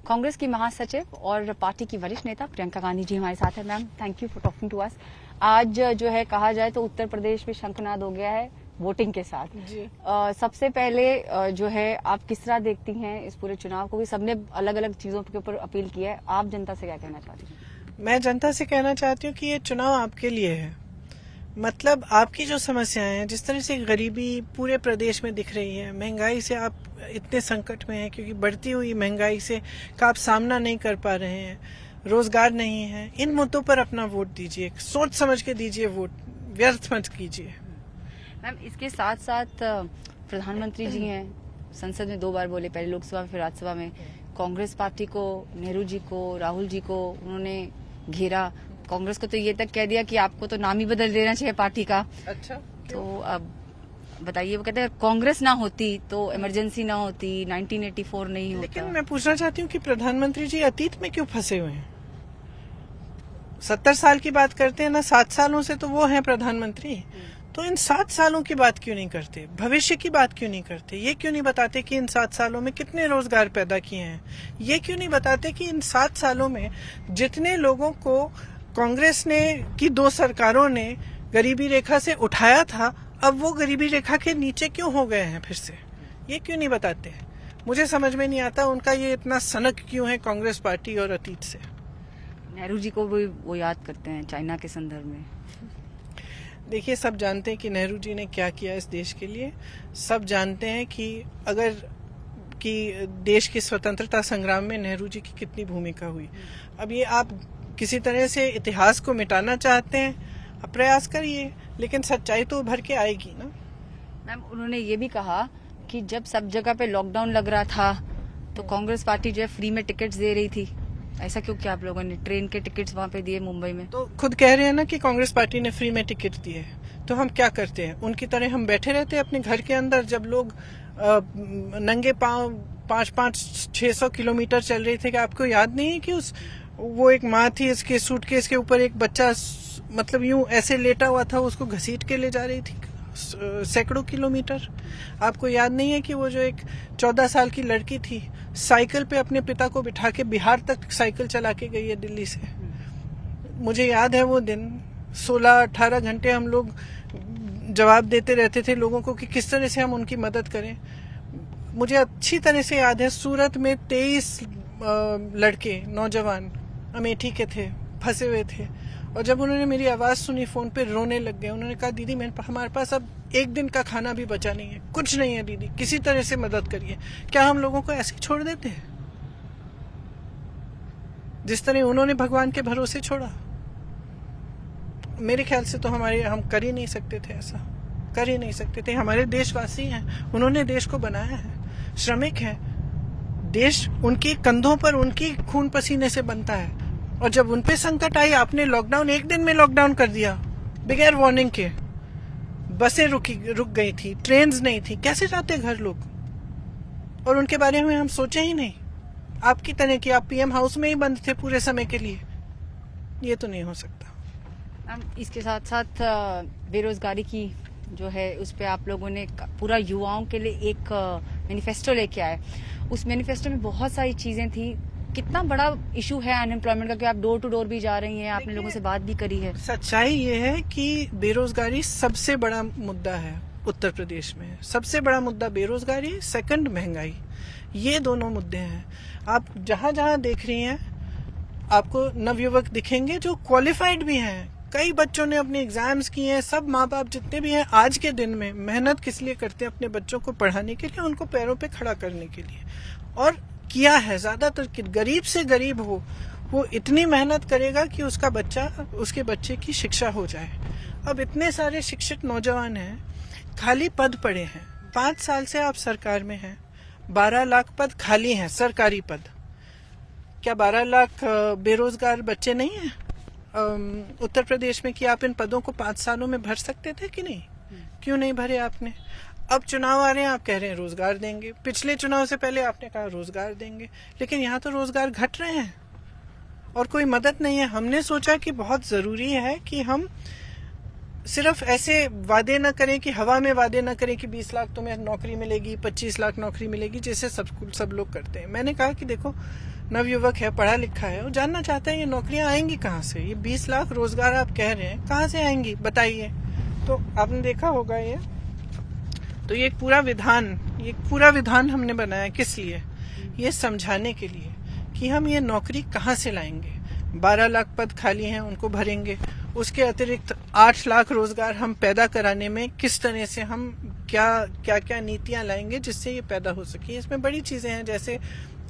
कांग्रेस की महासचिव और पार्टी की वरिष्ठ नेता प्रियंका गांधी जी हमारे साथ है। Ma'am, thank you for talking to us. आज जो है कहा जाए तो उत्तर प्रदेश में शंखनाद हो गया है वोटिंग के साथ जी। सबसे पहले जो है आप किस तरह देखती हैं इस पूरे चुनाव को? भी सबने अलग अलग चीजों के ऊपर अपील की है, आप जनता से क्या कहना चाहती हैं? मैं जनता से कहना चाहती हूँ कि ये चुनाव आपके लिए है। मतलब आपकी जो समस्याएं हैं, जिस तरह से गरीबी पूरे प्रदेश में दिख रही है, महंगाई से आप इतने संकट में हैं क्योंकि बढ़ती हुई महंगाई से का आप सामना नहीं कर पा रहे हैं, रोजगार नहीं है, इन मुद्दों पर अपना वोट दीजिए, सोच समझ के दीजिए वोट, व्यर्थ मत कीजिए। मैम, इसके साथ साथ प्रधानमंत्री जी हैं, संसद में 2 बार बोले, पहले लोकसभा में फिर राज्यसभा में। कांग्रेस पार्टी को, नेहरू जी को, राहुल जी को उन्होंने घेरा। कांग्रेस को तो ये तक कह दिया कि आपको तो नाम ही बदल देना चाहिए पार्टी का। अच्छा, तो अब बताइए, वो कहते हैं कांग्रेस ना होती तो इमरजेंसी ना होती, 1984 नहीं होता। लेकिन मैं पूछना चाहती हूँ कि प्रधानमंत्री जी अतीत में क्यों फंसे हुए हैं? 70 साल की बात करते हैं ना, 7 सालों से तो वो हैं प्रधानमंत्री। तो इन 7 सालों की बात क्यों नहीं करते? भविष्य की बात क्यों नहीं करते? ये क्यों नहीं बताते कि इन 7 सालों में कितने रोजगार पैदा किए हैं? ये क्यों नहीं बताते कि इन 7 सालों में जितने लोगों को कांग्रेस ने की 2 सरकारों ने गरीबी रेखा से उठाया था, अब वो गरीबी रेखा के नीचे क्यों हो गए हैं फिर से? ये क्यों नहीं बताते? मुझे समझ में नहीं आता उनका ये इतना सनक क्यों है कांग्रेस पार्टी और अतीत से। नेहरू जी को भी वो याद करते हैं चाइना के संदर्भ में। देखिए, सब जानते हैं कि नेहरू जी ने क्या किया इस देश के लिए। सब जानते हैं कि देश की स्वतंत्रता संग्राम में नेहरू जी की कितनी भूमिका हुई। अब ये आप किसी तरह से इतिहास को मिटाना चाहते हैं, आप प्रयास करिए, लेकिन सच्चाई तो उभर के आएगी ना। मैम, उन्होंने ये भी कहा कि जब सब जगह पे लॉकडाउन लग रहा था तो कांग्रेस पार्टी जो है फ्री में टिकट्स दे रही थी। ऐसा क्यों किया आप लोगों ने? ट्रेन के टिकट्स वहाँ पे दिए मुंबई में। तो खुद कह रहे हैं ना कि कांग्रेस पार्टी ने फ्री में टिकट दिए, तो हम क्या करते हैं? उनकी तरह हम बैठे रहते हैं अपने घर के अंदर जब लोग नंगे पांव 500-600 किलोमीटर चल रहे थे? कि आपको याद नहीं है कि वो एक माँ थी, इसके सूटकेस के ऊपर एक बच्चा मतलब यूं ऐसे लेटा हुआ था, उसको घसीट के ले जा रही थी सैकड़ों किलोमीटर। आपको याद नहीं है कि वो जो एक 14 साल की लड़की थी, साइकिल पे अपने पिता को बिठा के बिहार तक साइकिल चला के गई है दिल्ली से? मुझे याद है वो दिन। 16-18 घंटे हम लोग जवाब देते रहते थे लोगों को कि किस तरह से हम उनकी मदद करें। मुझे अच्छी तरह से याद है, सूरत में 23 लड़के नौजवान अमेठी के थे, फंसे हुए थे, और जब उन्होंने मेरी आवाज सुनी फोन पे रोने लग गए। उन्होंने कहा, दीदी हमारे पास अब एक दिन का खाना भी बचा नहीं है, कुछ नहीं है दीदी, किसी तरह से मदद करिए। क्या हम लोगों को ऐसे छोड़ देते हैं जिस तरह उन्होंने भगवान के भरोसे छोड़ा? मेरे ख्याल से तो हम कर ही नहीं सकते थे, ऐसा कर ही नहीं सकते थे। हमारे देशवासी हैं, उन्होंने देश को बनाया है, श्रमिक हैं, देश उनके कंधों पर उनकी खून पसीने से बनता है। और जब उनपे संकट आई, आपने लॉकडाउन, एक दिन में लॉकडाउन कर दिया बगैर वार्निंग के। बसें रुक गई थी, ट्रेन्स नहीं थी, कैसे जाते घर लोग? और उनके बारे में हम सोचे ही नहीं। आपकी तरह कि आप पीएम हाउस में ही बंद थे पूरे समय के लिए, ये तो नहीं हो सकता। इसके साथ साथ बेरोजगारी की जो है उस पे आप लोगों ने पूरा युवाओं के लिए एक मैनिफेस्टो लेके आए। उस मैनिफेस्टो में बहुत सारी चीजें थी। कितना बड़ा इशू है अनएम्प्लॉयमेंट का कि आप डोर टू डोर भी जा रही हैं, आपने लोगों से बात भी करी है। सच्चाई ये है कि बेरोजगारी सबसे बड़ा मुद्दा है उत्तर प्रदेश में। सबसे बड़ा मुद्दा बेरोजगारी, सेकंड महंगाई, ये दोनों मुद्दे हैं। आप जहां जहां देख रही हैं आपको नवयुवक दिखेंगे जो क्वालिफाइड भी हैं। कई बच्चों ने अपने एग्जाम्स किए हैं। सब माँ बाप जितने भी हैं आज के दिन में मेहनत किस लिए करते हैं? अपने बच्चों को पढ़ाने के लिए, उनको पैरों पे खड़ा करने के लिए। और किया है, ज्यादातर गरीब से गरीब हो, वो इतनी मेहनत करेगा कि उसके बच्चे की शिक्षा हो जाए। अब इतने सारे शिक्षित नौजवान हैं, खाली पद पड़े हैं। 5 साल से आप सरकार में हैं, 12 लाख पद खाली हैं, सरकारी पद। क्या 12 लाख बेरोजगार बच्चे नहीं हैं उत्तर प्रदेश में कि आप इन पदों को 5 सालों में भर सकते थे कि नहीं? क्यों नहीं भरे आपने? अब चुनाव आ रहे हैं, आप कह रहे हैं रोजगार देंगे। पिछले चुनाव से पहले आपने कहा रोजगार देंगे, लेकिन यहाँ तो रोजगार घट रहे हैं और कोई मदद नहीं है। हमने सोचा कि बहुत जरूरी है कि हम सिर्फ ऐसे वादे न करें कि हवा में वादे न करें कि 20 लाख तुम्हें नौकरी मिलेगी, 25 लाख नौकरी मिलेगी, जैसे सब लोग करते हैं। मैंने कहा कि देखो, नवयुवक है, पढ़ा लिखा है, वो जानना चाहता है ये नौकरियां आएंगी कहाँ से, ये 20 लाख रोजगार आप कह रहे हैं कहाँ से आएंगी बताइए। तो आपने देखा होगा ये, तो ये पूरा विधान हमने बनाया किस लिए, ये समझाने के लिए कि हम ये नौकरी कहाँ से लाएंगे। 12 लाख पद खाली हैं, उनको भरेंगे, उसके अतिरिक्त 8 लाख रोजगार हम पैदा कराने में किस तरह से हम क्या नीतियां लाएंगे जिससे ये पैदा हो सके। इसमें बड़ी चीजें हैं, जैसे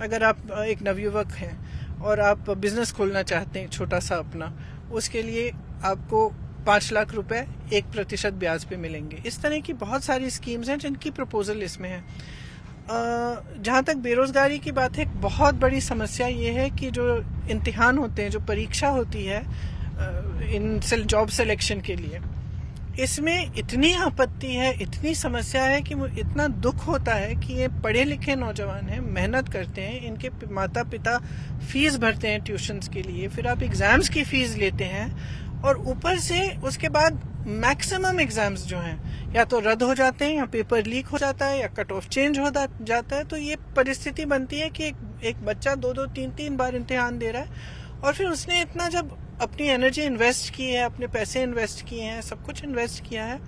अगर आप एक नवयुवक हैं और आप बिजनेस खोलना चाहते हैं छोटा सा अपना, उसके लिए आपको 5 लाख रुपए 1% ब्याज पे मिलेंगे। इस तरह की बहुत सारी स्कीम्स हैं जिनकी प्रपोजल इसमें है। जहाँ तक बेरोजगारी की बात है, एक बहुत बड़ी समस्या ये है कि जो इम्तिहान होते हैं, जो परीक्षा होती है इन जॉब सिलेक्शन के लिए, इसमें इतनी आपत्ति है, इतनी समस्या है कि इतना दुख होता है कि ये पढ़े लिखे नौजवान हैं, मेहनत करते हैं, इनके माता पिता फीस भरते हैं ट्यूशन्स के लिए, फिर आप एग्जाम्स की फीस लेते हैं और ऊपर से उसके बाद मैक्सिमम एग्जाम्स जो हैं या तो रद्द हो जाते हैं या पेपर लीक हो जाता है या कट ऑफ चेंज हो जाता है। तो ये परिस्थिति बनती है कि एक बच्चा 2-2, 3-3 बार इम्तिहान दे रहा है और फिर उसने इतना जब अपनी एनर्जी इन्वेस्ट की है, अपने पैसे इन्वेस्ट किए हैं, सब कुछ इन्वेस्ट किया है,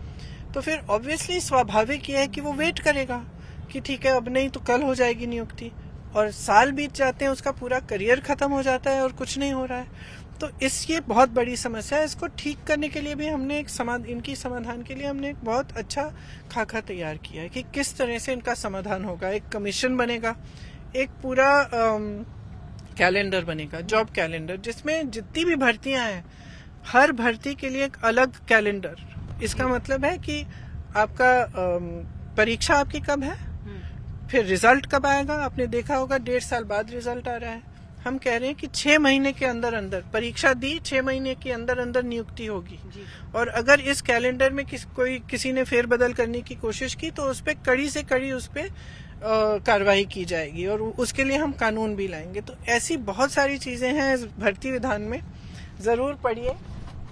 तो फिर ऑब्वियसली स्वाभाविक ये है कि वो वेट करेगा कि ठीक है अब नहीं तो कल हो जाएगी नियुक्ति, और साल बीत जाते हैं, उसका पूरा करियर खत्म हो जाता है और कुछ नहीं हो रहा है। तो ये बहुत बड़ी समस्या है। इसको ठीक करने के लिए भी हमने इनकी समाधान के लिए हमने एक बहुत अच्छा खाका तैयार किया है कि किस तरह से इनका समाधान होगा। एक कमीशन बनेगा, एक पूरा कैलेंडर बनेगा, जॉब कैलेंडर, जिसमें जितनी भी भर्तियां हैं हर भर्ती के लिए एक अलग कैलेंडर। इसका मतलब है कि आपका परीक्षा आपकी कब है, फिर रिजल्ट कब आएगा। आपने देखा होगा 1.5 साल बाद रिजल्ट आ रहा है। हम कह रहे हैं कि 6 महीने के अंदर अंदर परीक्षा दी, 6 महीने के अंदर अंदर नियुक्ति होगी। और अगर इस कैलेंडर में किसी ने फेरबदल करने की कोशिश की तो उस पर कड़ी से कड़ी उस पर कार्रवाई की जाएगी और उसके लिए हम कानून भी लाएंगे। तो ऐसी बहुत सारी चीजें हैं इस भर्ती विधान में, जरूर पढ़िए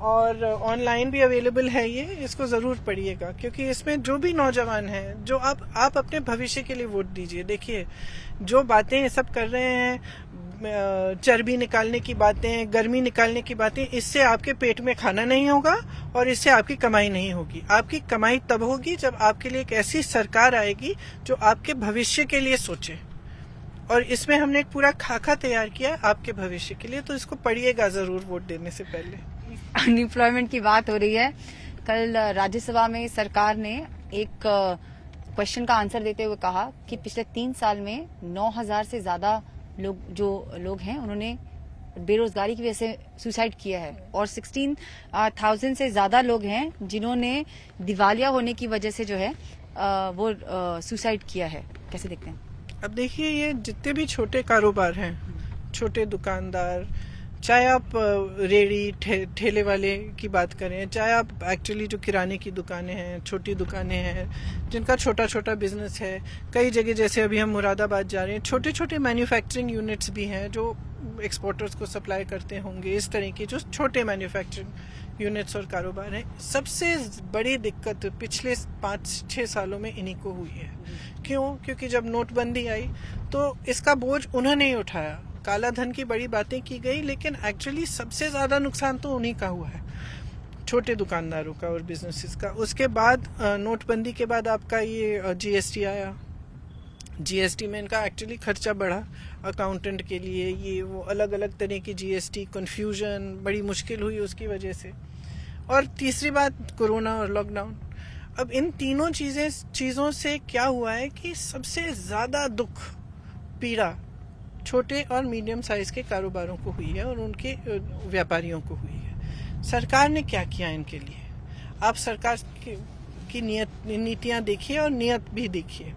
और ऑनलाइन भी अवेलेबल है ये, इसको जरूर पढ़िएगा क्योंकि इसमें जो भी नौजवान हैं, जो आप अपने भविष्य के लिए वोट दीजिए। देखिए जो बातें ये सब कर रहे हैं, चर्बी निकालने की बातें, गर्मी निकालने की बातें, इससे आपके पेट में खाना नहीं होगा और इससे आपकी कमाई नहीं होगी। आपकी कमाई तब होगी जब आपके लिए एक ऐसी सरकार आएगी जो आपके भविष्य के लिए सोचे, और इसमें हमने एक पूरा खाका तैयार किया आपके भविष्य के लिए। तो इसको पढ़िएगा जरूर वोट देने से पहले। अनएम्प्लॉयमेंट की बात हो रही है, कल राज्यसभा में सरकार ने एक क्वेश्चन का आंसर देते हुए कहा कि पिछले 3 साल में 9,000 से ज्यादा लोग हैं उन्होंने बेरोजगारी की वजह से सुसाइड किया है, और 16,000 से ज्यादा लोग हैं जिन्होंने दिवालिया होने की वजह से जो है वो सुसाइड किया है। कैसे देखते हैं? अब देखिए ये जितने भी छोटे कारोबार हैं, छोटे दुकानदार, चाहे आप रेड़ी ठेले वाले की बात करें, चाहे आप एक्चुअली जो किराने की दुकानें हैं, छोटी दुकानें हैं, जिनका छोटा छोटा बिजनेस है, कई जगह जैसे अभी हम मुरादाबाद जा रहे हैं, छोटे छोटे मैन्युफैक्चरिंग यूनिट्स भी हैं जो एक्सपोर्टर्स को सप्लाई करते होंगे। इस तरह के जो छोटे मैन्युफैक्चरिंग यूनिट्स और कारोबार हैं, सबसे बड़ी दिक्कत पिछले 5-6 सालों में इन्हीं को हुई है। क्यों? क्योंकि जब नोटबंदी आई तो इसका बोझ उन्होंने ही उठाया। काला धन की बड़ी बातें की गई, लेकिन एक्चुअली सबसे ज्यादा नुकसान तो उन्हीं का हुआ है, छोटे दुकानदारों का और बिजनेसेस का। उसके बाद नोटबंदी के बाद आपका ये जीएसटी आया। जीएसटी में इनका एक्चुअली खर्चा बढ़ा अकाउंटेंट के लिए, ये वो अलग अलग तरह की जीएसटी, कंफ्यूजन, बड़ी मुश्किल हुई उसकी वजह से। और तीसरी बात कोरोना और लॉकडाउन। अब इन तीनों चीज़ों से क्या हुआ है कि सबसे ज़्यादा दुख, पीड़ा छोटे और मीडियम साइज के कारोबारों को हुई है और उनके व्यापारियों को हुई है। सरकार ने क्या किया इनके लिए? आप सरकार की नीतियां देखिए और नियत भी देखिए।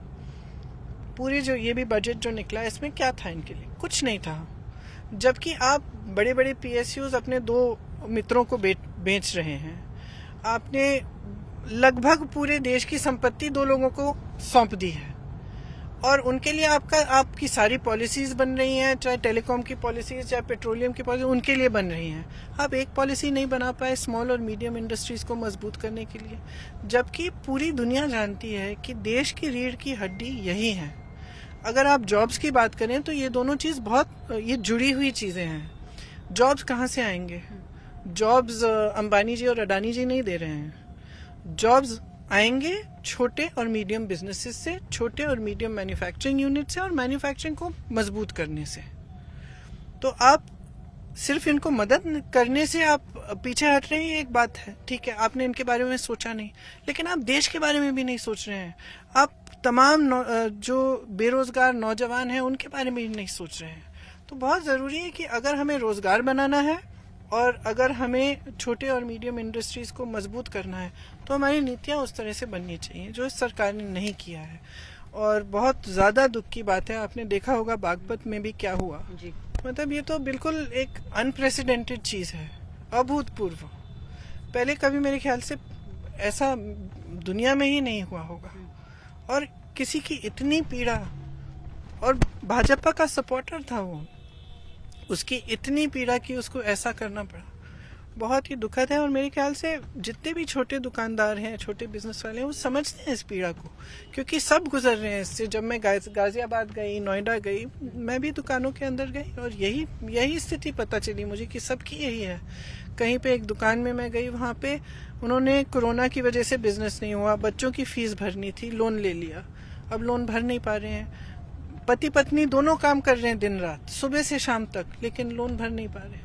पूरी जो ये भी बजट जो निकला इसमें क्या था इनके लिए? कुछ नहीं था। जबकि आप बड़े बड़े पीएसयूज अपने 2 मित्रों को बेच रहे हैं, आपने लगभग पूरे देश की संपत्ति 2 लोगों को सौंप दी है और उनके लिए आपकी सारी पॉलिसीज बन रही हैं, चाहे टेलीकॉम की पॉलिसीज, चाहे पेट्रोलियम की पॉलिसी, उनके लिए बन रही हैं। आप एक पॉलिसी नहीं बना पाए स्मॉल और मीडियम इंडस्ट्रीज को मजबूत करने के लिए, जबकि पूरी दुनिया जानती है कि देश की रीढ़ की हड्डी यही है। अगर आप जॉब्स की बात करें तो ये दोनों चीज बहुत ये जुड़ी हुई चीजें हैं। जॉब्स कहाँ से आएंगे? जॉब्स अंबानी जी और अडानी जी नहीं दे रहे हैं। जॉब्स आएंगे छोटे और मीडियम बिजनेसेस से, छोटे और मीडियम मैन्युफैक्चरिंग यूनिट से और मैन्युफैक्चरिंग को मजबूत करने से। तो आप सिर्फ इनको मदद करने से आप पीछे हट रहे हैं, ये एक बात है, ठीक है, आपने इनके बारे में सोचा नहीं, लेकिन आप देश के बारे में भी नहीं सोच रहे हैं। आप तमाम जो बेरोजगार नौजवान हैं उनके बारे में भी नहीं सोच रहे हैं। तो बहुत जरूरी है कि अगर हमें रोजगार बनाना है और अगर हमें छोटे और मीडियम इंडस्ट्रीज को मजबूत करना है तो हमारी नीतियां उस तरह से बननी चाहिए, जो इस सरकार ने नहीं किया है। और बहुत ज्यादा दुख की बात है, आपने देखा होगा बागपत में भी क्या हुआ जी। मतलब ये तो बिल्कुल एक अनप्रेसिडेंटेड चीज है, अभूतपूर्व। पहले कभी मेरे ख्याल से ऐसा दुनिया में ही नहीं हुआ होगा। और किसी की इतनी पीड़ा, और भाजपा का सपोर्टर था वो, उसकी इतनी पीड़ा कि उसको ऐसा करना पड़ा, बहुत ही दुखद है। और मेरे ख्याल से जितने भी छोटे दुकानदार हैं, छोटे बिजनेस वाले हैं, वो समझते हैं इस पीड़ा को, क्योंकि सब गुजर रहे हैं इससे। जब मैं गाजियाबाद गई, नोएडा गई, मैं भी दुकानों के अंदर गई और यही स्थिति पता चली मुझे कि सबकी यही है। कहीं पे एक दुकान में मैं गई, वहाँ पे उन्होंने कोरोना की वजह से बिजनेस नहीं हुआ, बच्चों की फीस भरनी थी, लोन ले लिया, अब लोन भर नहीं पा रहे हैं। पति पत्नी दोनों काम कर रहे हैं दिन रात, सुबह से शाम तक, लेकिन लोन भर नहीं पा रहे हैं।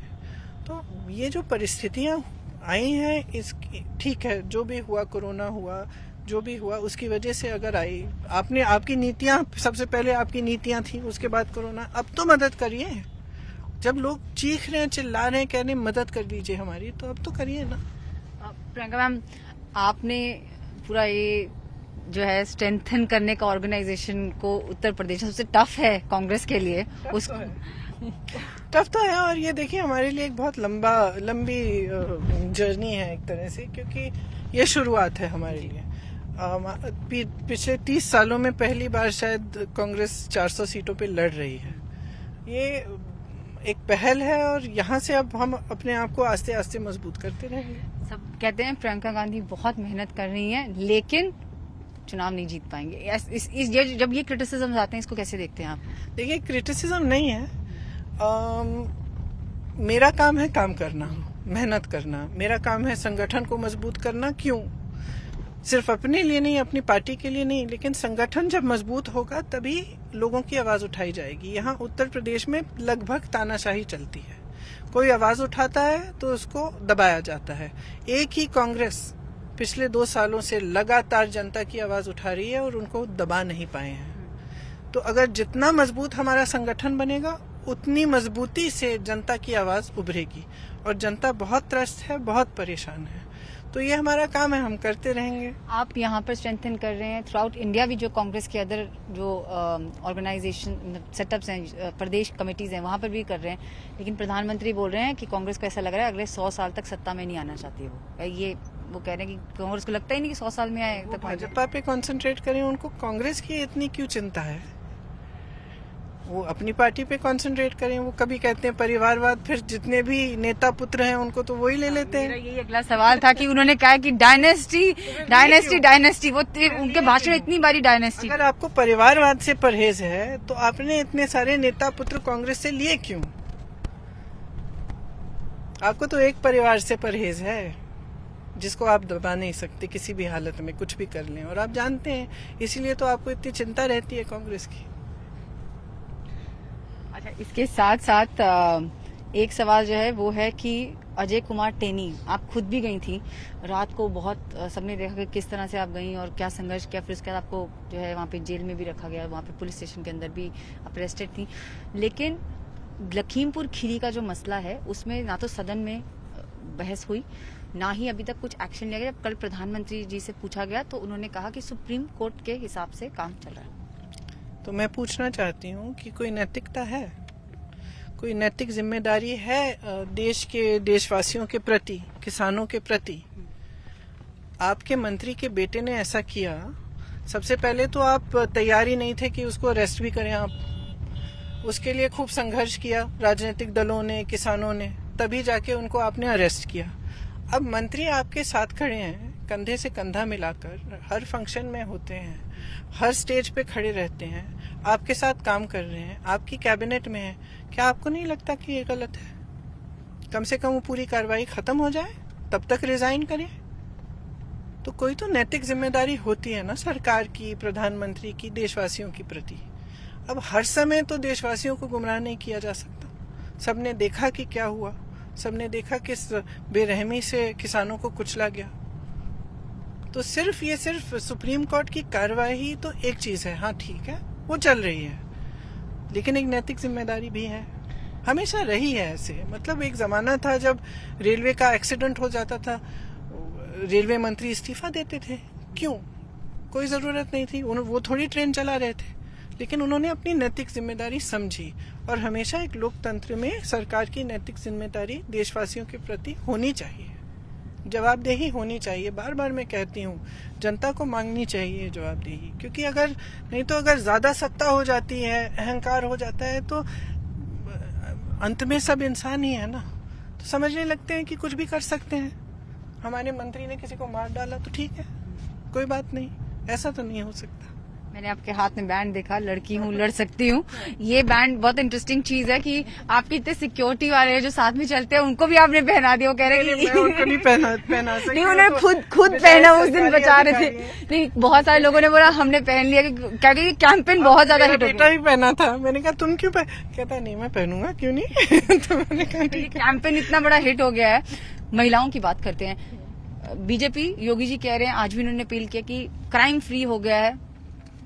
तो ये जो परिस्थितियां आई हैं, इसकी ठीक है, जो भी हुआ, कोरोना हुआ, जो भी हुआ, उसकी वजह से अगर आई, आपकी नीतियां, सबसे पहले आपकी नीतियां थी, उसके बाद कोरोना, अब तो मदद करिए। जब लोग चीख रहे हैं, चिल्ला रहे हैं, कह रहे हैं मदद कर दीजिए हमारी, तो अब तो करिए ना। प्रियंका मैम, आपने पूरा ये जो है स्ट्रेंथन करने का ऑर्गेनाइजेशन को, उत्तर प्रदेश सबसे टफ है कांग्रेस के लिए, टफ तो है। और ये देखिए हमारे लिए एक बहुत लंबी जर्नी है एक तरह से, क्योंकि ये शुरुआत है हमारे लिए। पिछले 30 सालों में पहली बार शायद कांग्रेस 400 सीटों पे लड़ रही है। ये एक पहल है और यहाँ से अब हम अपने आप को आस्ते आस्ते मजबूत करते रहेंगे। सब कहते हैं प्रियंका गांधी बहुत मेहनत कर रही हैं, लेकिन चुनाव नहीं जीत पाएंगे। जब ये क्रिटिसिज्म आते हैं, इसको कैसे देखते हैं आप? देखिए, क्रिटिसिज्म नहीं है, मेरा काम है काम करना, मेहनत करना। मेरा काम है संगठन को मजबूत करना। क्यों? सिर्फ अपने लिए नहीं, अपनी पार्टी के लिए नहीं, लेकिन संगठन जब मजबूत होगा तभी लोगों की आवाज उठाई जाएगी। यहाँ उत्तर प्रदेश में लगभग तानाशाही चलती है, कोई आवाज उठाता है तो उसको दबाया जाता है। एक ही कांग्रेस पिछले 2 सालों से लगातार जनता की आवाज उठा रही है और उनको दबा नहीं पाए हैं। तो अगर जितना मजबूत हमारा संगठन बनेगा, उतनी मजबूती से जनता की आवाज उभरेगी। और जनता बहुत त्रस्त है, बहुत परेशान है। तो ये हमारा काम है, हम करते रहेंगे। आप यहाँ पर स्ट्रेंथन कर रहे हैं, थ्रू आउट इंडिया भी जो कांग्रेस के अदर जो ऑर्गेनाइजेशन सेटअप्स हैं, प्रदेश कमेटीज हैं, वहाँ पर भी कर रहे हैं, लेकिन प्रधानमंत्री बोल रहे हैं कि कांग्रेस को ऐसा लग रहा है अगले 100 साल तक सत्ता में नहीं आना चाहती वो कह रहे हैं कि कांग्रेस को लगता ही नहीं कि 100 साल में आए तक। भाजपा पे कंसंट्रेट करें, उनको कांग्रेस की इतनी क्यों चिंता है? वो अपनी पार्टी पे कंसंट्रेट करें। वो कभी कहते हैं परिवारवाद, फिर जितने भी नेता पुत्र हैं उनको तो वही ले लेते हैं। यही अगला सवाल था कि उन्होंने कहा कि डायनेस्टी वो उनके भाषण इतनी बारी डायनेस्टी। अगर आपको परिवारवाद से परहेज है तो आपने इतने सारे नेता पुत्र कांग्रेस से लिए क्यों? आपको तो एक परिवार से परहेज है जिसको आप दबा नहीं सकते किसी भी हालत में, कुछ भी कर लें, और आप जानते हैं, इसीलिए तो आपको इतनी चिंता रहती है कांग्रेस की। अच्छा, इसके साथ साथ एक सवाल जो है वो है कि अजय कुमार टेनी, आप खुद भी गई थी रात को, बहुत सबने देखा कि किस तरह से आप गई और क्या संघर्ष किया, फिर उसके बाद आपको जो है वहाँ पे जेल में भी रखा गया, वहाँ पे पुलिस स्टेशन के अंदर भी अरेस्टेड थी। लेकिन लखीमपुर खीरी का जो मसला है उसमें ना तो सदन में बहस हुई, ना ही अभी तक कुछ एक्शन लिया गया। कल प्रधानमंत्री जी से पूछा गया तो उन्होंने कहा कि सुप्रीम कोर्ट के हिसाब से काम चल रहा है। तो मैं पूछना चाहती हूँ कि कोई नैतिकता है, कोई नैतिक जिम्मेदारी है देश के देशवासियों के प्रति, किसानों के प्रति? आपके मंत्री के बेटे ने ऐसा किया, सबसे पहले तो आप तैयार ही नहीं थे कि उसको अरेस्ट भी करें। आप उसके लिए खूब संघर्ष किया, राजनीतिक दलों ने, किसानों ने, तभी जाके उनको आपने अरेस्ट किया। अब मंत्री आपके साथ खड़े हैं, कंधे से कंधा मिलाकर हर फंक्शन में होते हैं, हर स्टेज पे खड़े रहते हैं, आपके साथ काम कर रहे हैं, आपकी कैबिनेट में है, क्या आपको नहीं लगता कि ये गलत है? कम से कम वो पूरी कार्रवाई खत्म हो जाए, तब तक रिजाइन करें। तो कोई तो नैतिक जिम्मेदारी होती है ना सरकार की, प्रधानमंत्री की, देशवासियों की प्रति। अब हर समय तो देशवासियों को गुमराह नहीं किया जा सकता। सबने देखा कि क्या हुआ, सबने देखा किस बेरहमी से किसानों को कुचला गया। तो सिर्फ सुप्रीम कोर्ट की कार्रवाई तो एक चीज है, हाँ ठीक है वो चल रही है, लेकिन एक नैतिक जिम्मेदारी भी है, हमेशा रही है ऐसे। मतलब एक जमाना था जब रेलवे का एक्सीडेंट हो जाता था, रेलवे मंत्री इस्तीफा देते थे। क्यों? कोई जरूरत नहीं थी, वो थोड़ी ट्रेन चला रहे थे, लेकिन उन्होंने अपनी नैतिक जिम्मेदारी समझी। और हमेशा एक लोकतंत्र में सरकार की नैतिक जिम्मेदारी देशवासियों के प्रति होनी चाहिए, जवाबदेही होनी चाहिए। बार बार मैं कहती हूँ, जनता को मांगनी चाहिए जवाबदेही, क्योंकि अगर ज्यादा सत्ता हो जाती है, अहंकार हो जाता है, तो अंत में सब इंसान ही है ना। तो समझने लगते हैं कि कुछ भी कर सकते हैं। हमारे मंत्री ने किसी को मार डाला तो ठीक है, कोई बात नहीं, ऐसा तो नहीं हो सकता। मैंने आपके हाथ में बैंड देखा, लड़की हूँ लड़ सकती हूँ। ये बैंड बहुत इंटरेस्टिंग चीज है कि आपके इतने सिक्योरिटी वाले जो साथ में चलते हैं उनको भी आपने पहना दिया। वो कह रहे हैं मैं उनको नहीं पहना सकती। नहीं, उन्होंने खुद पहना, उस दिन बचा रहे थे। नहीं, बहुत सारे लोगों ने बोला हमने पहन लिया, क्या कि कैंपेन बहुत ज्यादा हिट हो गया। बेटा ही पहना था, मैंने कहा तुम क्यों कहता नहीं मैं पहनूंगा, क्यों नहीं। तो मैंने कहा ठीक है। कैंपेन इतना बड़ा हिट हो गया है। महिलाओं की बात करते हैं, बीजेपी योगी जी कह रहे हैं, आज भी उन्होंने अपील किया कि क्राइम फ्री हो गया है,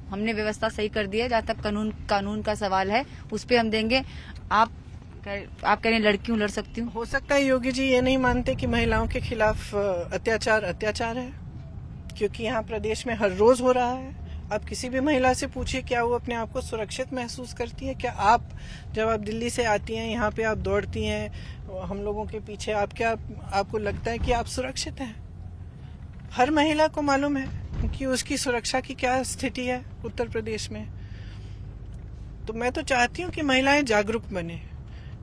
हमने व्यवस्था सही कर दी है, जहां तक कानून का सवाल है उस पे हम देंगे। आप कह रहे हैं लड़कियों लड़ सकती हूँ। हो सकता है योगी जी ये नहीं मानते कि महिलाओं के खिलाफ अत्याचार है, क्योंकि यहाँ प्रदेश में हर रोज हो रहा है। आप किसी भी महिला से पूछिए, क्या वो अपने आप को सुरक्षित महसूस करती है? क्या आप जब आप दिल्ली से आती हैं, यहाँ पे आप दौड़ती हैं हम लोगों के पीछे, आपको लगता है कि आप सुरक्षित हैं? हर महिला को मालूम है कि उसकी सुरक्षा की क्या स्थिति है उत्तर प्रदेश में। तो मैं तो चाहती हूँ कि महिलाएं जागरूक बने,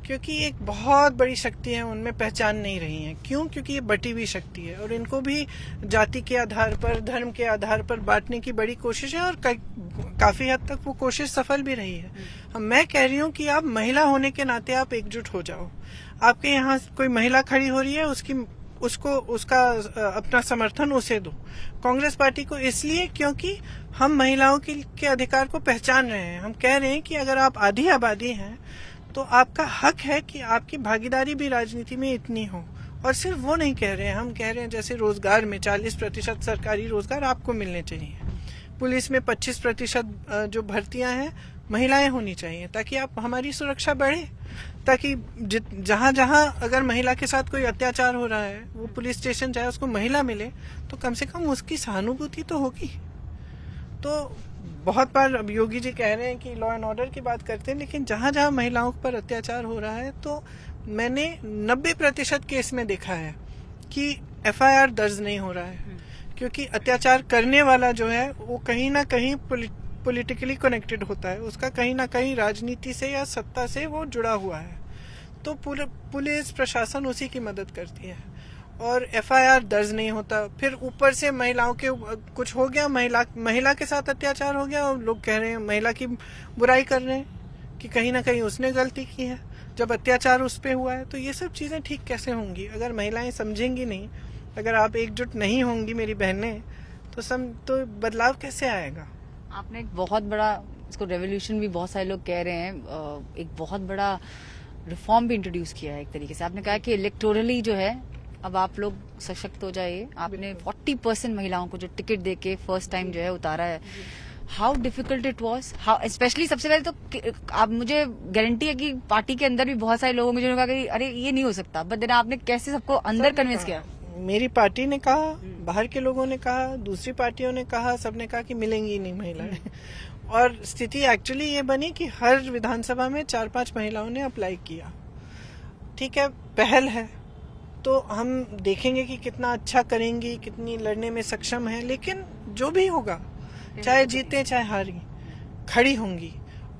क्योंकि एक बहुत बड़ी शक्ति है उनमें, पहचान नहीं रही है। क्यों? क्योंकि ये बटी हुई शक्ति है और इनको भी जाति के आधार पर, धर्म के आधार पर बांटने की बड़ी कोशिश है, और काफी हद तक वो कोशिश सफल भी रही है। मैं कह रही हूँ कि आप महिला होने के नाते आप एकजुट हो जाओ। आपके यहाँ कोई महिला खड़ी हो रही है, उसका अपना समर्थन उसे दो। कांग्रेस पार्टी को इसलिए क्योंकि हम महिलाओं के अधिकार को पहचान रहे हैं। हम कह रहे हैं कि अगर आप आधी आबादी हैं तो आपका हक है कि आपकी भागीदारी भी राजनीति में इतनी हो। और सिर्फ वो नहीं कह रहे हैं, हम कह रहे हैं जैसे रोजगार में 40% सरकारी रोजगार आपको मिलने चाहिए, पुलिस में 25% जो भर्तियां हैं महिलाएं होनी चाहिए, ताकि आप हमारी सुरक्षा बढ़े, ताकि जहां जहां अगर महिला के साथ कोई अत्याचार हो रहा है, वो पुलिस स्टेशन जाए, उसको महिला मिले, तो कम से कम उसकी सहानुभूति तो होगी। तो बहुत बार अब योगी जी कह रहे हैं कि लॉ एंड ऑर्डर की बात करते हैं, लेकिन जहां जहां महिलाओं पर अत्याचार हो रहा है, तो मैंने 90% केस में देखा है कि FIR दर्ज नहीं हो रहा है, क्योंकि अत्याचार करने वाला जो है वो कहीं ना कहीं पॉलिटिकली कनेक्टेड होता है, उसका कहीं ना कहीं राजनीति से या सत्ता से वो जुड़ा हुआ है। तो पुलिस प्रशासन उसी की मदद करती है और FIR दर्ज नहीं होता। फिर ऊपर से महिलाओं के कुछ हो गया, महिला के साथ अत्याचार हो गया, और लोग कह रहे हैं, महिला की बुराई कर रहे हैं कि कहीं ना कहीं उसने गलती की है जब अत्याचार उस पर हुआ है। तो ये सब चीजें ठीक कैसे होंगी अगर महिलाएं समझेंगी नहीं, अगर आप एकजुट नहीं होंगी मेरी बहनें, तो बदलाव कैसे आएगा? आपने एक बहुत बड़ा, इसको रेवोल्यूशन भी बहुत सारे लोग कह रहे हैं, एक बहुत बड़ा रिफॉर्म भी इंट्रोड्यूस किया है एक तरीके से। आपने कहा कि इलेक्टोरली जो है अब आप लोग सशक्त हो जाइए। आपने 40% महिलाओं को जो टिकट देके फर्स्ट टाइम जो है उतारा है। How difficult it was, how specially सबसे पहले तो आप, मुझे गारंटी है कि पार्टी के अंदर भी बहुत सारे लोगों ने कहा कि अरे ये नहीं हो सकता, बट देन आपने कैसे सबको अंदर कन्विंस किया? मेरी पार्टी ने कहा, बाहर के लोगों ने कहा, दूसरी पार्टियों ने कहा, सबने कहा कि मिलेंगी नहीं महिलाएं। और स्थिति एक्चुअली ये बनी कि हर विधानसभा में 4-5 महिलाओं ने अप्लाई किया। ठीक है, पहल है, तो हम देखेंगे कि कितना अच्छा करेंगी, कितनी लड़ने में सक्षम है, लेकिन जो भी होगा, चाहे जीते चाहे हारी, खड़ी होंगी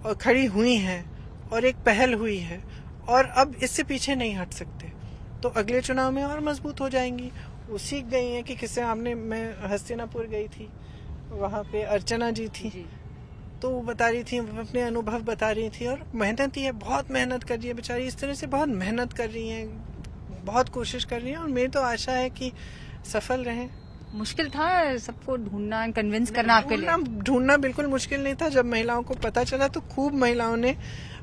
और खड़ी हुई हैं, और एक पहल हुई है, और अब इससे पीछे नहीं हट सकते। तो अगले चुनाव में और मजबूत हो जाएंगी। वो सीख गई हैं कि किससे, मैं हस्तिनापुर गई थी, वहाँ पे अर्चना जी थी, तो वो बता रही थी, अपने अनुभव बता रही थी। और मेहनत ही है, बहुत मेहनत कर रही है बेचारी, इस तरह से बहुत मेहनत कर रही है, बहुत कोशिश कर रही है, और मेरी तो आशा है कि सफल रहें। मुश्किल था सबको ढूंढना, कन्विंस करना आपके लिए? ढूंढना बिल्कुल मुश्किल नहीं था। जब महिलाओं को पता चला तो खूब महिलाओं ने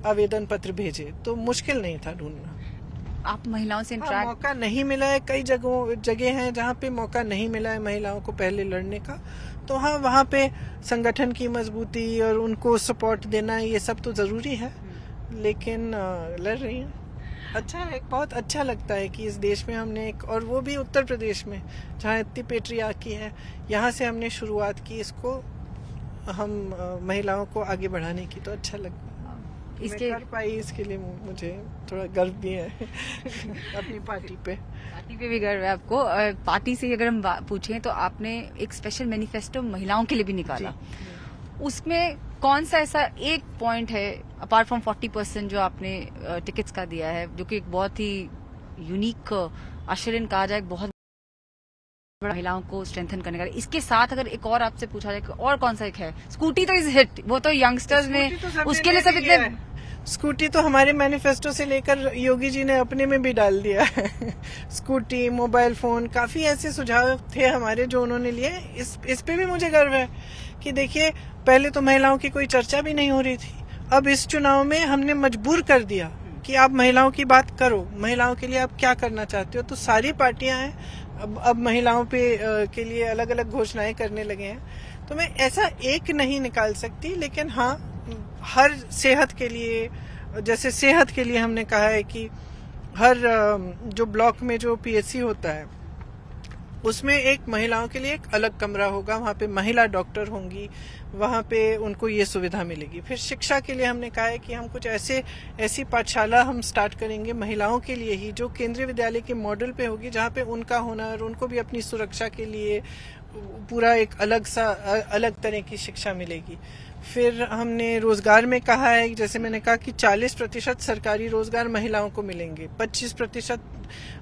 आवेदन पत्र भेजे, तो मुश्किल नहीं था ढूंढना। आप महिलाओं से इंटरेक्ट? मौका नहीं मिला है, कई जगह हैं जहाँ पे मौका नहीं मिला है महिलाओं को पहले लड़ने का, तो हाँ वहाँ पे संगठन की मजबूती और उनको सपोर्ट देना ये सब तो जरूरी है, लेकिन लड़ रही हैं। अच्छा है, बहुत अच्छा लगता है कि इस देश में हमने एक, और वो भी उत्तर प्रदेश में जहाँ इतनी पेट्रियार्की है, यहाँ से हमने शुरुआत की इसको हम महिलाओं को आगे बढ़ाने की, तो अच्छा लगता है। मैं कर पाई, इसके लिए मुझे थोड़ा गर्व भी है अपनी पार्टी पे भी गर्व है आपको। पार्टी से अगर हम पूछें तो आपने एक स्पेशल मैनिफेस्टो महिलाओं के लिए भी निकाला, उसमें कौन सा ऐसा एक पॉइंट है अपार्ट फ्रॉम 40% जो आपने टिकट्स का दिया है, जो कि एक बहुत ही यूनिक आश्चर्य कहा जाए, बहुत महिलाओं को स्ट्रेंथन करने का? इसके साथ अगर एक और आपसे पूछा जाए और कौन सा एक है? स्कूटी तो इज हिट, वो तो यंगस्टर्स ने उसके लिए सब इतने, स्कूटी तो हमारे मैनिफेस्टो से लेकर योगी जी ने अपने में भी डाल दिया है स्कूटी, मोबाइल फोन, काफी ऐसे सुझाव थे हमारे जो उन्होंने लिए। इस पे भी मुझे गर्व है कि देखिए, पहले तो महिलाओं की कोई चर्चा भी नहीं हो रही थी, अब इस चुनाव में हमने मजबूर कर दिया कि आप महिलाओं की बात करो, महिलाओं के लिए आप क्या करना चाहते हो। तो सारी पार्टियां हैं अब महिलाओं पे के लिए अलग अलग घोषणाएं करने लगे हैं। तो मैं ऐसा एक नहीं निकाल सकती, लेकिन हाँ हर सेहत के लिए, जैसे सेहत के लिए हमने कहा है कि हर जो ब्लॉक में जो पीएचसी होता है उसमें एक महिलाओं के लिए एक अलग कमरा होगा, वहाँ पे महिला डॉक्टर होंगी, वहाँ पे उनको ये सुविधा मिलेगी। फिर शिक्षा के लिए हमने कहा है कि हम कुछ ऐसी पाठशाला हम स्टार्ट करेंगे महिलाओं के लिए ही, जो केंद्रीय विद्यालय के मॉडल पे होगी, जहाँ पे उनका हुनर, उनको भी अपनी सुरक्षा के लिए पूरा एक अलग तरह की शिक्षा मिलेगी। फिर हमने रोजगार में कहा है, जैसे मैंने कहा कि 40% सरकारी रोजगार महिलाओं को मिलेंगे, 25%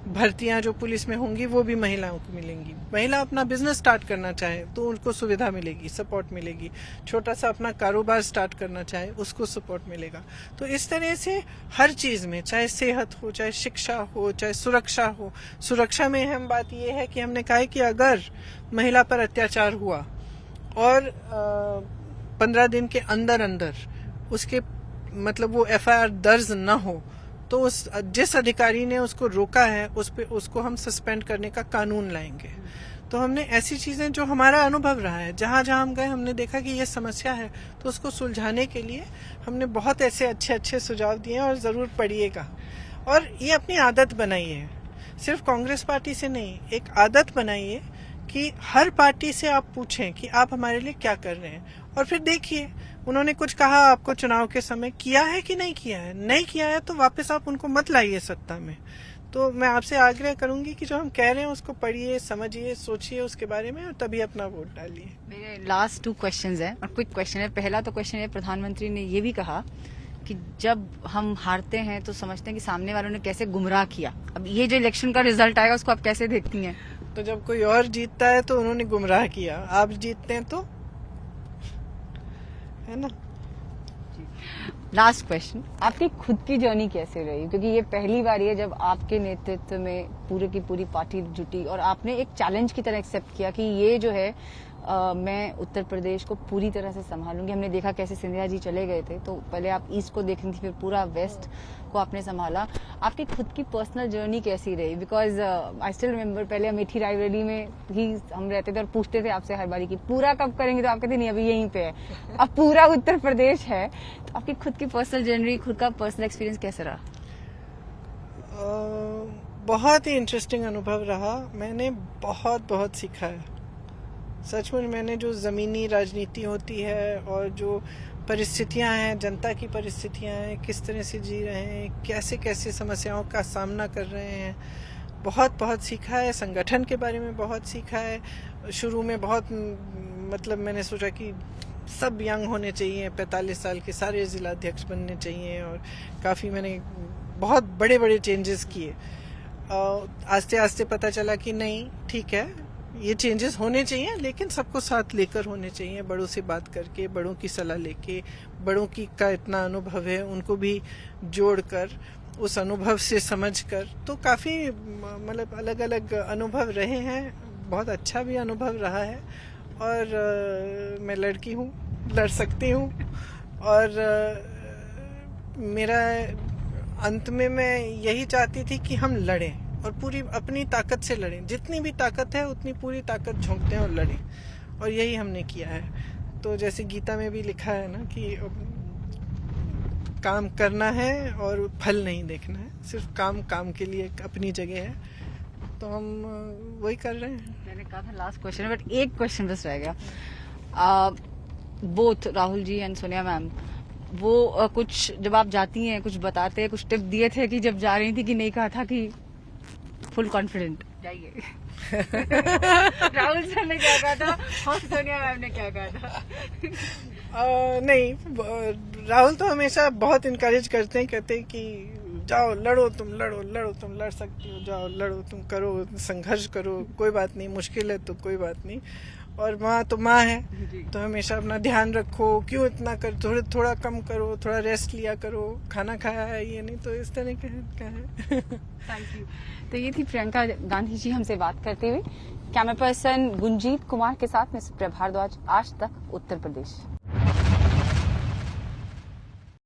भर्तियां जो पुलिस में होंगी वो भी महिलाओं को मिलेंगी। महिला अपना बिजनेस स्टार्ट करना चाहे तो उनको सुविधा मिलेगी, सपोर्ट मिलेगी। छोटा सा अपना कारोबार स्टार्ट करना चाहे उसको सपोर्ट मिलेगा। तो इस तरह से हर चीज में, चाहे सेहत हो, चाहे शिक्षा हो, चाहे सुरक्षा हो। सुरक्षा में अहम बात यह है कि हमने कहा है कि अगर महिला पर अत्याचार हुआ और 15 दिन के अंदर उसके मतलब वो एफआईआर दर्ज न हो, तो जिस अधिकारी ने उसको रोका है उसको हम सस्पेंड करने का कानून लाएंगे। तो हमने ऐसी चीजें, जो हमारा अनुभव रहा है, जहां जहां हम गए हमने देखा कि ये समस्या है, तो उसको सुलझाने के लिए हमने बहुत ऐसे अच्छे सुझाव दिए, और जरूर पढ़िएगा। और ये अपनी आदत बनाइए, सिर्फ कांग्रेस पार्टी से नहीं, एक आदत बनाइए कि हर पार्टी से आप पूछें कि आप हमारे लिए क्या कर रहे हैं, और फिर देखिए उन्होंने कुछ कहा आपको चुनाव के समय, किया है कि नहीं किया है। नहीं किया है तो वापस आप उनको मत लाइए सत्ता में। तो मैं आपसे आग्रह करूंगी कि जो हम कह रहे हैं उसको पढ़िए, समझिए, सोचिए उसके बारे में, और तभी अपना वोट डालिए। मेरे लास्ट 2 क्वेश्चंस हैं और क्विक क्वेश्चन है। पहला तो क्वेश्चन है, प्रधानमंत्री ने ये भी कहा कि जब हम हारते हैं तो समझते हैं कि सामने वालों ने कैसे गुमराह किया। अब ये जो इलेक्शन का रिजल्ट आएगा उसको आप कैसे देखती हैं? तो जब कोई और जीतता है तो उन्होंने गुमराह किया, आप जीतते हैं तो, है ना। लास्ट क्वेश्चन, आपकी खुद की जर्नी कैसे रही? क्योंकि ये पहली बार है जब आपके नेतृत्व में पूरे की पूरी पार्टी जुटी और आपने एक चैलेंज की तरह एक्सेप्ट किया कि ये जो है मैं उत्तर प्रदेश को पूरी तरह से संभालूंगी। हमने देखा कैसे सिंधिया जी चले गए थे, तो पहले आप ईस्ट को देख रही थी, फिर पूरा वेस्ट को आपने संभाला। आपकी खुद की पर्सनल जर्नी कैसी रही? बिकॉज आई स्टिल रिमेम्बर, पहले अमेठी रायबरेली में ही हम रहते थे और पूछते थे आपसे हर बारी की पूरा कब करेंगे, तो आप कहते नहीं अभी यहीं पे है। अब पूरा उत्तर प्रदेश है, तो आपकी खुद की पर्सनल जर्नी, खुद का पर्सनल एक्सपीरियंस कैसा रहा? बहुत ही इंटरेस्टिंग अनुभव रहा। मैंने बहुत सीखा है सचमुच। मैंने जो जमीनी राजनीति होती है और जो परिस्थितियां हैं, जनता की परिस्थितियां हैं, किस तरह से जी रहे हैं, कैसे कैसे समस्याओं का सामना कर रहे हैं, बहुत सीखा है। संगठन के बारे में बहुत सीखा है। शुरू में बहुत मतलब मैंने सोचा कि सब यंग होने चाहिए, 45 साल के सारे जिलाध्यक्ष बनने चाहिए, और काफ़ी मैंने बहुत बड़े चेंजेस किए। आस्ते आस्ते पता चला कि नहीं, ठीक है, ये चेंजेस होने चाहिए, लेकिन सबको साथ लेकर होने चाहिए, बड़ों से बात करके, बड़ों की सलाह लेके, बड़ों की का इतना अनुभव है उनको भी जोड़कर, उस अनुभव से समझकर, तो काफी मतलब अलग अलग अनुभव रहे हैं, बहुत अच्छा भी अनुभव रहा है। और मैं लड़की हूँ, लड़ सकती हूँ, और मेरा अंत में मैं यही चाहती थी कि हम लड़ें और पूरी अपनी ताकत से लड़ें, जितनी भी ताकत है उतनी पूरी ताकत झोंकते हैं और लड़ें, और यही हमने किया है। तो जैसे गीता में भी लिखा है ना कि काम करना है और फल नहीं देखना है, सिर्फ काम काम के लिए अपनी जगह है, तो हम वही कर रहे हैं। मैंने कहा था लास्ट क्वेश्चन है, बट एक क्वेश्चन बस रह गया। Both Rahul ji and Sonia ma'am, वो कुछ जब आप जाती हैं कुछ बताते हैं, कुछ टिप दिए थे कि जब जा रही थी कि नहीं कहा था कि फुल कॉन्फिडेंट जाइए? राहुल सर ने क्या कहा था और सोनिया मैम ने क्या कहा था? नहीं, राहुल तो हमेशा बहुत इनकरेज करते हैं, कहते हैं कि जाओ लड़ो, तुम लड़ो, लड़ो तुम लड़ सकती हो, जाओ लड़ो, तुम करो, संघर्ष करो, कोई बात नहीं, मुश्किल है तो कोई बात नहीं, और माँ तो माँ है, तो हमेशा अपना ध्यान रखो, क्यों इतना कर, थोड़ा कम करो, थोड़ा रेस्ट लिया करो, खाना खाया है ये नहीं, तो इस तरह का है। Thank you. तो ये थी प्रियंका गांधी जी हमसे बात करते हुए। कैमरा पर्सन गुंजीत कुमार के साथ मैं सुप्रिया भारद्वाज, आज तक उत्तर प्रदेश।